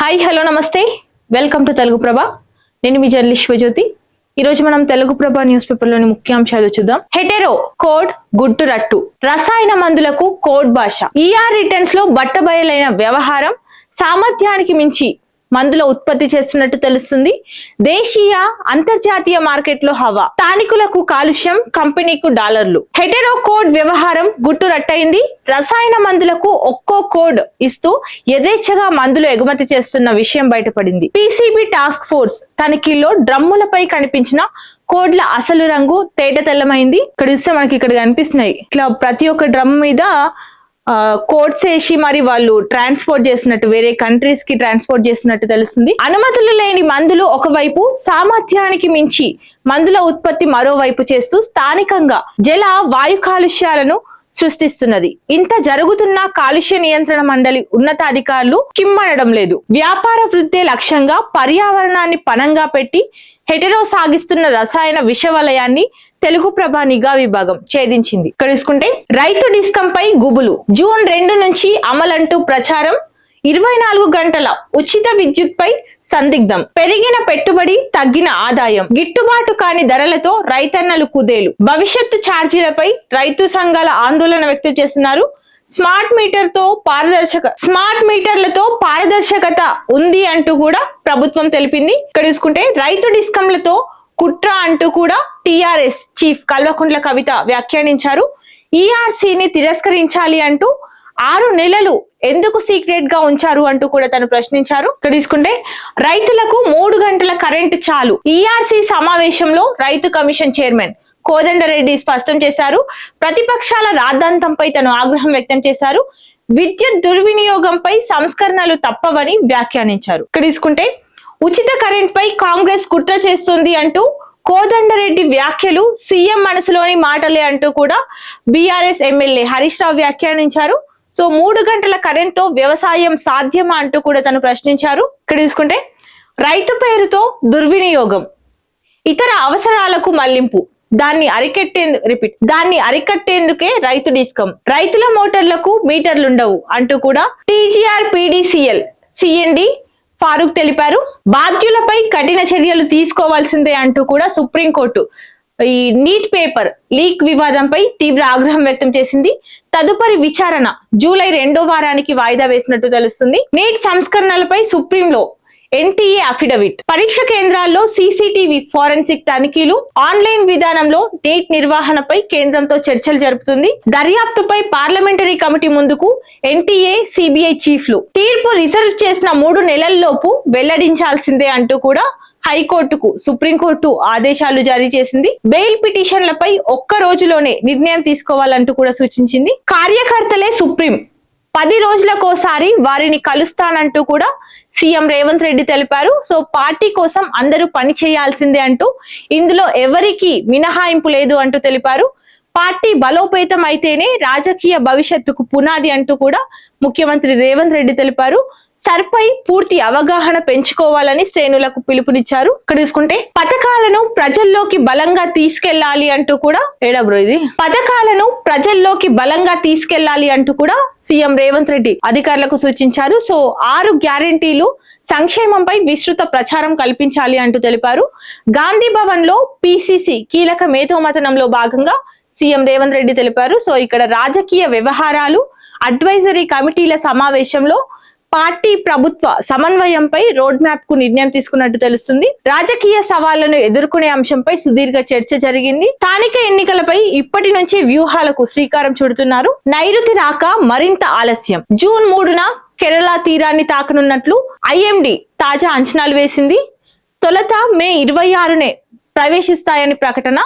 Hi hello నమస్తే welcome to Telugu ప్రభ. నేను మీ journalist Shivajyothi. ఈ రోజు మనం తెలుగు ప్రభ న్యూస్ పేపర్ లోని ముఖ్యాంశాలు చూద్దాం. హెటెరో కోడ్ గుట్టు రట్టు, రసాయన మందులకు కోడ్ భాష, ఈఆర్ రిటర్న్స్ లో బట్టబయలైన వ్యవహారం, సామర్థ్యానికి మించి మందుల ఉత్పత్తి చేస్తున్నట్టు తెలుస్తుంది. దేశీయ అంతర్జాతీయ మార్కెట్లో హవా, స్థానికులకు కాలుష్యం, కంపెనీకు డాలర్లు. హెటెరో కోడ్ వ్యవహారం గుట్టు రట్టయింది. రసాయన మందులకు ఒక్కో కోడ్ ఇస్తూ యథేచ్ఛగా మందులు ఎగుమతి చేస్తున్న విషయం బయటపడింది. పీసీబీ టాస్క్ ఫోర్స్ తనిఖీల్లో డ్రమ్ములపై కనిపించిన కోడ్ల అసలు రంగు తేట తెల్లమైంది. ఇక్కడ చూస్తే మనకి ఇక్కడ కనిపిస్తున్నాయి. ఇట్లా ప్రతి ఒక్క డ్రమ్ మీద కోడ్స్ వేసి మరి వాళ్ళు ట్రాన్స్పోర్ట్ చేసినట్టు, వేరే కంట్రీస్ కి ట్రాన్స్పోర్ట్ చేసినట్టు తెలుస్తుంది. అనుమతులు లేని మందులు ఒకవైపు, సామర్థ్యానికి మించి మందుల ఉత్పత్తి మరోవైపు చేస్తూ స్థానికంగా జల వాయు కాలుష్యాలను సృష్టిస్తున్నది. ఇంత జరుగుతున్నా కాలుష్య నియంత్రణ మండలి ఉన్నతాధికారులు కిమ్మనడం లేదు. వ్యాపార వృద్ధి లక్ష్యంగా పర్యావరణాన్ని పణంగా పెట్టి హెటెరో సాగిస్తున్న రసాయన విషవలయాన్ని తెలుగు ప్రభ నిఘా విభాగం ఛేదించింది. ఇక్కడ చూసుకుంటే రైతు డిస్కంపై గుబులు, జూన్ 2 నుంచి అమలంటూ ప్రచారం, 24 గంటల ఉచిత విద్యుత్ పై సందిగ్ధం, పెరిగిన పెట్టుబడి తగ్గిన ఆదాయం, గిట్టుబాటు కాని ధరలతో రైతన్నలు కుదేలు, భవిష్యత్తు ఛార్జీలపై రైతు సంఘాల ఆందోళన వ్యక్తం చేస్తున్నారు. స్మార్ట్ మీటర్లతో పారదర్శకత ఉంది అంటూ కూడా ప్రభుత్వం తెలిపింది. ఇక్కడ చూసుకుంటే రైతు డిస్కంలతో కుట్ర అంటూ కూడా టిఆర్ఎస్ చీఫ్ కల్వకుంట్ల కవిత వ్యాఖ్యానించారు. ఈఆర్సీని తిరస్కరించాలి అంటూ 6 నెలలు ఎందుకు సీక్రెట్ గా ఉంచారు అంటూ కూడా తను ప్రశ్నించారు. ఇక్కడ తీసుకుంటే రైతులకు 3 గంటల కరెంటు చాలు, ఈఆర్సీ సమావేశంలో రైతు కమిషన్ చైర్మన్ కోదండరెడ్డి స్పష్టం చేశారు. ప్రతిపక్షాల రాద్ధాంతంపై తను ఆగ్రహం వ్యక్తం చేశారు. విద్యుత్ దుర్వినియోగంపై సంస్కరణలు తప్పవని వ్యాఖ్యానించారు. ఇక్కడ తీసుకుంటే ఉచిత కరెంట్ పై కాంగ్రెస్ కుట్ర చేస్తుంది అంటూ కోదండరెడ్డి వ్యాఖ్యలు సీఎం మనసులోని మాటలే అంటూ కూడా బీఆర్ఎస్ ఎమ్మెల్యే హరీష్ రావు వ్యాఖ్యానించారు. సో 3 గంటల కరెంట్ తో వ్యవసాయం సాధ్యమా అంటూ కూడా తను ప్రశ్నించారు. ఇక్కడ చూసుకుంటే రైతు పేరుతో దుర్వినియోగం, ఇతర అవసరాలకు మళ్లింపు, దాన్ని అరికట్టేందుకే రైతు డిస్కం, రైతుల మోటార్లకు మీటర్లుండవు అంటూ కూడా టీజీఆర్ పీడీసీఎల్ సిఎండి ఫారూక్ తెలిపారు. బాధ్యులపై కఠిన చర్యలు తీసుకోవాల్సిందే అంటూ కూడా సుప్రీంకోర్టు ఈ నీట్ పేపర్ లీక్ వివాదంపై తీవ్ర ఆగ్రహం వ్యక్తం చేసింది. తదుపరి విచారణ జూలై 2వ వారానికి వాయిదా వేసినట్టు తెలుస్తుంది. నీట్ సంస్కరణలపై సుప్రీంలో ఎన్టీఏ అఫిడవిట్, పరీక్ష కేంద్రాల్లో సీసీటీవీ ఫోరెన్సిక్ తనిఖీలు, ఆన్లైన్ విధానంలో నీట్ నిర్వహణపై కేంద్రంతో చర్చలు జరుపుతుంది. దర్యాప్తుపై పార్లమెంటరీ కమిటీ ముందుకు ఎన్టీఏ సిబిఐ చీఫ్లు, తీర్పు రిజర్వ్ చేసిన 3 నెలల్లోపు వెల్లడించాల్సిందే అంటూ కూడా హైకోర్టుకు సుప్రీంకోర్టు ఆదేశాలు జారీ చేసింది. బెయిల్ పిటిషన్లపై 1 రోజులోనే నిర్ణయం తీసుకోవాలంటూ కూడా సూచించింది. కార్యకర్తలే సుప్రీం, 10 రోజులకోసారి వారిని కలుస్తానంటూ కూడా సీఎం రేవంత్ రెడ్డి తెలిపారు. సో పార్టీ కోసం అందరూ పని చేయాల్సిందే అంటూ, ఇందులో ఎవరికి మినహాయింపు లేదు అంటూ తెలిపారు. పార్టీ బలోపేతం అయితేనే రాజకీయ భవిష్యత్తుకు పునాది అంటూ కూడా ముఖ్యమంత్రి రేవంత్ రెడ్డి తెలిపారు. సర్పై పూర్తి అవగాహన పెంచుకోవాలని శ్రేణులకు పిలుపునిచ్చారు. ఇక్కడ చూసుకుంటే పథకాలను ప్రజల్లోకి బలంగా తీసుకెళ్లాలి అంటూ కూడా పథకాలను ప్రజల్లోకి బలంగా తీసుకెళ్లాలి అంటూ కూడా సీఎం రేవంత్ రెడ్డి అధికారులకు సూచించారు. సో 6 గ్యారెంటీలు, సంక్షేమంపై విస్తృత ప్రచారం కల్పించాలి అంటూ తెలిపారు. గాంధీ భవన్ లో పిసిసి కీలక మేధోమథనంలో భాగంగా సీఎం రేవంత్ రెడ్డి తెలిపారు. సో ఇక్కడ రాజకీయ వ్యవహారాలు అడ్వైజరీ కమిటీల సమావేశంలో పార్టీ ప్రభుత్వ సమన్వయంపై రోడ్ మ్యాప్ కు నిర్ణయం తీసుకున్నట్టు తెలుస్తుంది. రాజకీయ సవాళ్లను ఎదుర్కొనే అంశంపై సుదీర్ఘ చర్చ జరిగింది. స్థానిక ఎన్నికలపై ఇప్పటి నుంచి వ్యూహాలకు శ్రీకారం చుడుతున్నారు. నైరుతి రాక మరింత ఆలస్యం, జూన్ 3న కేరళ తీరాన్ని తాకనున్నట్లు ఐఎండీ తాజా అంచనాలు వేసింది. తొలుత మే 26నే ప్రవేశిస్తాయని ప్రకటన.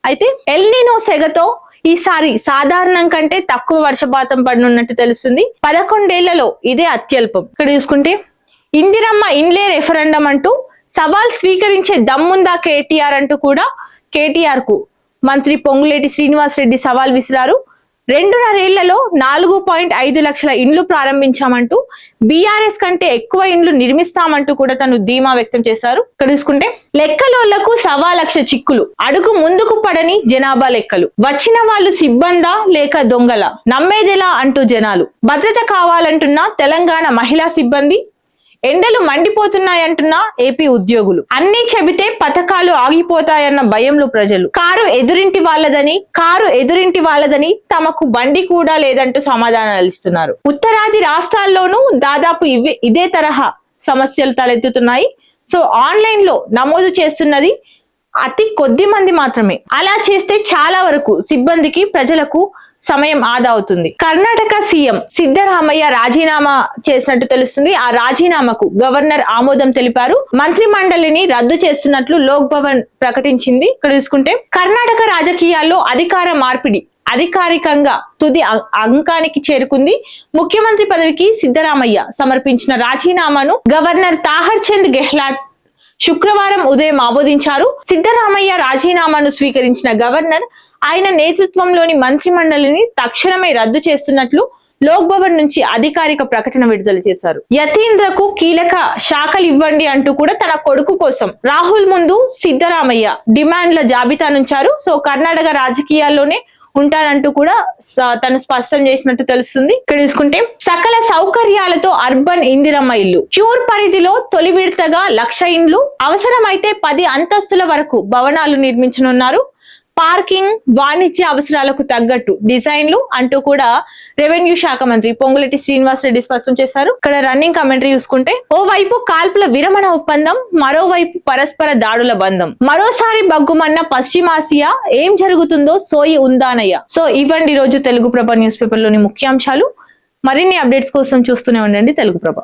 అయితే ఎల్నినో సెగతో ఈసారి సాధారణం కంటే తక్కువ వర్షపాతం పడనున్నట్టు తెలుస్తుంది. 11 ఏళ్లలో ఇదే అత్యల్పం. ఇక్కడ చూసుకుంటే ఇందిరమ్మ ఇండ్లే రెఫరెండం అంటూ సవాల్ స్వీకరించే దమ్ముందా కేటీఆర్ అంటూ కూడా కేటీఆర్ కు మంత్రి పొంగులేటి శ్రీనివాస్ రెడ్డి సవాల్ విసిరారు. 2.5 ఏళ్లలో 4.5 లక్షల ఇండ్లు ప్రారంభించామంటూ, బీఆర్ఎస్ కంటే ఎక్కువ ఇండ్లు నిర్మిస్తామంటూ కూడా తను ధీమా వ్యక్తం చేశారు. ఇక్కడ చూసుకుంటే లెక్కలోళ్లకు 1.25 లక్ష చిక్కులు, అడుగు ముందుకు పడని జనాభా లెక్కలు, వచ్చిన వాళ్ళు సిబ్బందా లేక దొంగల, నమ్మేదెలా అంటూ జనాలు, భద్రత కావాలంటున్న తెలంగాణ మహిళా సిబ్బంది, ఎండలు మండిపోతున్నాయంటున్న ఏపీ ఉద్యోగులు. అన్ని చెబితే పథకాలు ఆగిపోతాయన్న భయంలో ప్రజలు. కారు ఎదురింటి వాళ్ళదని తమకు బండి కూడా లేదంటూ సమాధానాలు ఇస్తున్నారు. ఉత్తరాది రాష్ట్రాల్లోనూ దాదాపు ఇదే తరహా సమస్యలు తలెత్తుతున్నాయి. సో ఆన్లైన్ లో నమోదు చేస్తున్నది అతి కొద్ది మంది మాత్రమే. అలా చేస్తే చాలా వరకు సిబ్బందికి, ప్రజలకు సమయం ఆదా అవుతుంది. కర్ణాటక సీఎం సిద్ధరామయ్య రాజీనామా చేసినట్టు తెలుస్తుంది. ఆ రాజీనామాకు గవర్నర్ ఆమోదం తెలిపారు. మంత్రి మండలిని రద్దు చేస్తున్నట్లు లోక్ భవన్ ప్రకటించింది. ఇక్కడ చూసుకుంటే కర్ణాటక రాజకీయాల్లో అధికార మార్పిడి అధికారికంగా తుది అంకానికి చేరుకుంది. ముఖ్యమంత్రి పదవికి సిద్ధరామయ్య సమర్పించిన రాజీనామాను గవర్నర్ తాహర్ చంద్ గెహ్లాట్ శుక్రవారం ఉదయం ఆమోదించారు. సిద్ధరామయ్య రాజీనామాను స్వీకరించిన గవర్నర్ ఆయన నేతృత్వంలోని మంత్రి మండలిని తక్షణమే రద్దు చేస్తున్నట్లు లోక్ భవన్ నుంచి అధికారిక ప్రకటన విడుదల చేశారు. యతీంద్రకు కీలక శాఖలు ఇవ్వండి అంటూ కూడా తన కొడుకు కోసం రాహుల్ ముందు సిద్ధరామయ్య డిమాండ్ల జాబితా నుంచారు. సో కర్ణాటక రాజకీయాల్లోనే ఉంటానంటూ కూడా తను స్పష్టం చేసినట్టు తెలుస్తుంది. ఇక్కడ చూసుకుంటే సకల సౌకర్యాలతో అర్బన్ ఇందిరమ్మ ఇల్లు క్యూర్ పరిధిలో తొలి విడతగా 1,00,000 ఇండ్లు, అవసరమైతే 10 అంతస్తుల వరకు భవనాలు నిర్మించనున్నారు. పార్కింగ్, వాణిజ్య అవసరాలకు తగ్గట్టు డిజైన్లు అంటూ కూడా రెవెన్యూ శాఖ మంత్రి పొంగులేటి శ్రీనివాస్ రెడ్డి స్పష్టం చేశారు. ఇక్కడ రన్నింగ్ కమెంటరీ చూసుకుంటే ఓవైపు కాల్పుల విరమణ ఒప్పందం, మరోవైపు పరస్పర దాడుల బంధం, మరోసారి బగ్గుమన్న పశ్చిమాసియా, ఏం జరుగుతుందో సోయి ఉందానయ్య. సో ఇవ్వండి రోజు తెలుగు ప్రభ న్యూస్ పేపర్ లోని ముఖ్యాంశాలు. మరిన్ని అప్డేట్స్ కోసం చూస్తూనే ఉండండి తెలుగు ప్రభ.